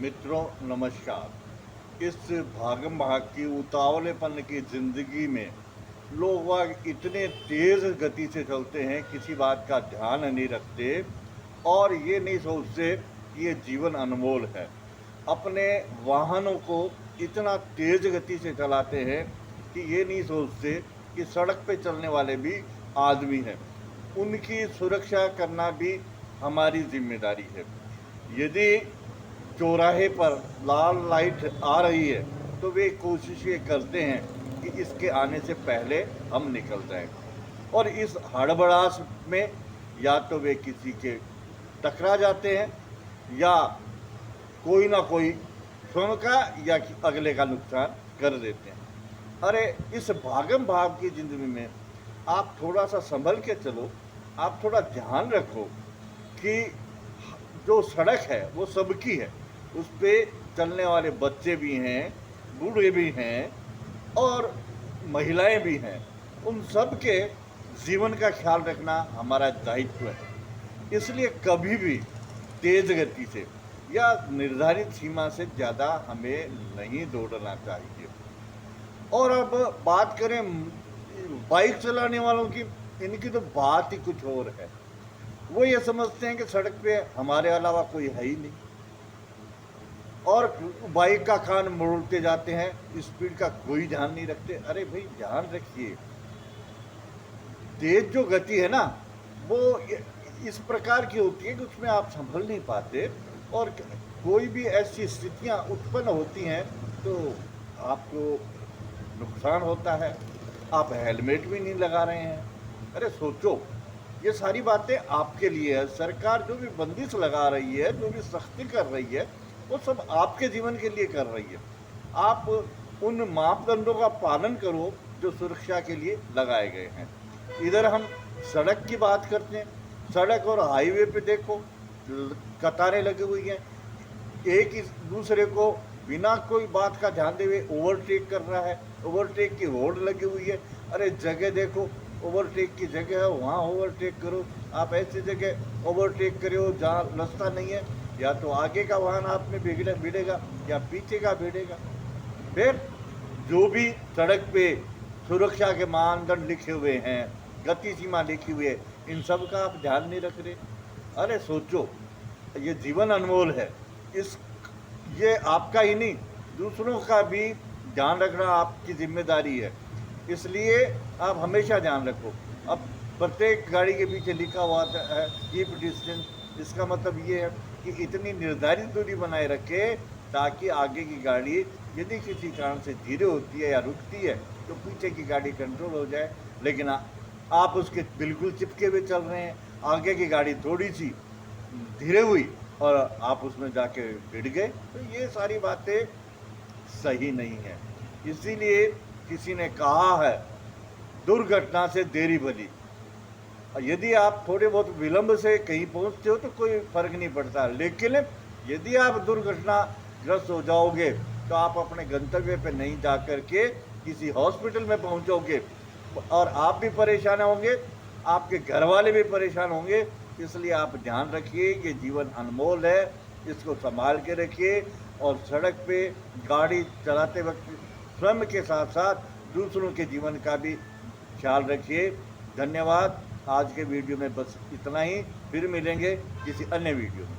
मित्रों नमस्कार। इस भागम भाग की उतावलेपन की ज़िंदगी में लोग वाग इतने तेज़ गति से चलते हैं, किसी बात का ध्यान नहीं रखते और ये नहीं सोचते कि ये जीवन अनमोल है। अपने वाहनों को इतना तेज़ गति से चलाते हैं कि ये नहीं सोचते कि सड़क पे चलने वाले भी आदमी हैं, उनकी सुरक्षा करना भी हमारी जिम्मेदारी है। यदि चौराहे पर लाल लाइट आ रही है तो वे कोशिश ये करते हैं कि इसके आने से पहले हम निकल जाएं, और इस हड़बड़ाहट में या तो वे किसी के टकरा जाते हैं या कोई ना कोई स्वयं का या अगले का नुकसान कर देते हैं। अरे इस भागम भाग की ज़िंदगी में आप थोड़ा सा संभल के चलो, आप थोड़ा ध्यान रखो कि जो सड़क है वो सबकी है, उस पर चलने वाले बच्चे भी हैं, बूढ़े भी हैं और महिलाएं भी हैं। उन सब के जीवन का ख्याल रखना हमारा दायित्व है। इसलिए कभी भी तेज गति से या निर्धारित सीमा से ज़्यादा हमें नहीं दौड़ना चाहिए। और अब बात करें बाइक चलाने वालों की, इनकी तो बात ही कुछ और है। वो ये समझते हैं कि सड़क पे हमारे अलावा कोई है ही नहीं और बाइक का कान मोड़ते जाते हैं, स्पीड का कोई ध्यान नहीं रखते। अरे भाई ध्यान रखिए, तेज जो गति है ना वो इस प्रकार की होती है कि उसमें आप संभल नहीं पाते और कोई भी ऐसी स्थितियां उत्पन्न होती हैं तो आपको नुकसान होता है। आप हेलमेट भी नहीं लगा रहे हैं। अरे सोचो, ये सारी बातें आपके लिए है। सरकार जो भी बंदिश लगा रही है, जो भी सख्ती कर रही है, वो सब आपके जीवन के लिए कर रही है। आप उन मापदंडों का पालन करो जो सुरक्षा के लिए लगाए गए हैं। इधर हम सड़क की बात करते हैं, सड़क और हाईवे पे देखो कतारें लगी हुई हैं, एक ही दूसरे को बिना कोई बात का ध्यान दे हुए ओवरटेक कर रहा है, ओवरटेक की होड़ लगी हुई है। अरे जगह देखो, ओवरटेक की जगह है वहाँ ओवरटेक करो। आप ऐसी जगह ओवरटेक करो जहाँ रास्ता नहीं है, या तो आगे का वाहन आप में भिड़ेगा या पीछे का भिड़ेगा। फिर जो भी सड़क पे सुरक्षा के मानदंड लिखे हुए हैं, गति सीमा लिखी हुई है, इन सब का आप ध्यान नहीं रख रहे। अरे सोचो, ये जीवन अनमोल है, इस ये आपका ही नहीं दूसरों का भी ध्यान रखना आपकी जिम्मेदारी है। इसलिए आप हमेशा ध्यान रखो। अब प्रत्येक गाड़ी के पीछे लिखा हुआ है कीप डिस्टेंस, इसका मतलब ये है कि इतनी निर्धारित दूरी बनाए रखे ताकि आगे की गाड़ी यदि किसी कारण से धीरे होती है या रुकती है तो पीछे की गाड़ी कंट्रोल हो जाए। लेकिन आप उसके बिल्कुल चिपके हुए चल रहे हैं, आगे की गाड़ी थोड़ी सी धीरे हुई और आप उसमें जाके भिड़ गए, तो ये सारी बातें सही नहीं है। इसीलिए किसी ने कहा है दुर्घटना से देरी भली। यदि आप थोड़े बहुत विलंब से कहीं पहुंचते हो तो कोई फर्क नहीं पड़ता, लेकिन यदि आप दुर्घटनाग्रस्त हो जाओगे तो आप अपने गंतव्य पे नहीं जा कर के किसी हॉस्पिटल में पहुंचोगे और आप भी परेशान होंगे, आपके घर वाले भी परेशान होंगे। इसलिए आप ध्यान रखिए, ये जीवन अनमोल है, इसको संभाल के रखिए और सड़क पे गाड़ी चलाते वक्त स्वयं के साथ साथ दूसरों के जीवन का भी ख्याल रखिए। धन्यवाद। आज के वीडियो में बस इतना ही, फिर मिलेंगे किसी अन्य वीडियो में।